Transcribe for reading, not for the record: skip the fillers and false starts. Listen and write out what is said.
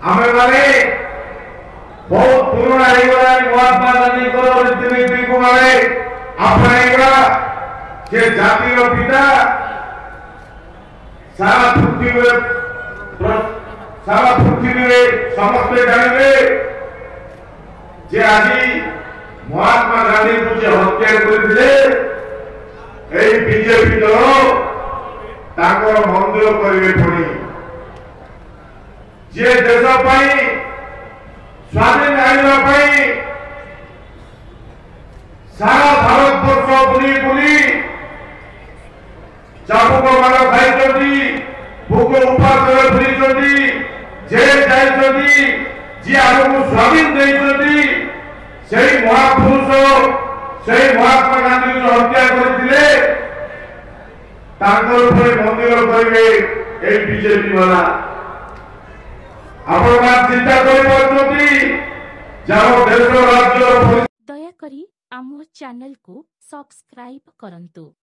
आमे माने बहुत पुराना ହେଇଗଲା महात्मा गांधीଙ୍କର ରୀତିନୀତିକୁ ଆମେ ଆପଣେଇବା ଯେ ଜାତିର ପିତା सारा पृथ्वी समस्ते जानवे जे आज महात्मा गांधी को जे हत्या करते बीजेपी दल मंदिर करेंगे पुणी जे देश स्वाधीन आने सारा भारत वर्ष बुली बुली चाबुक माड़ खाई भोग उपास बुली जेल जाइछंती जी आगु स्वाधीन देइछंती सेही महापुरुष सेही महात्मा गांधी को हत्या करथिले तांकर ऊपर मंदिर करिवे ए बीजेपी वाला आपण चिंता करि पाछंती जाओ देश राज्य दया करी आम चैनल को सब्सक्राइब करंतु।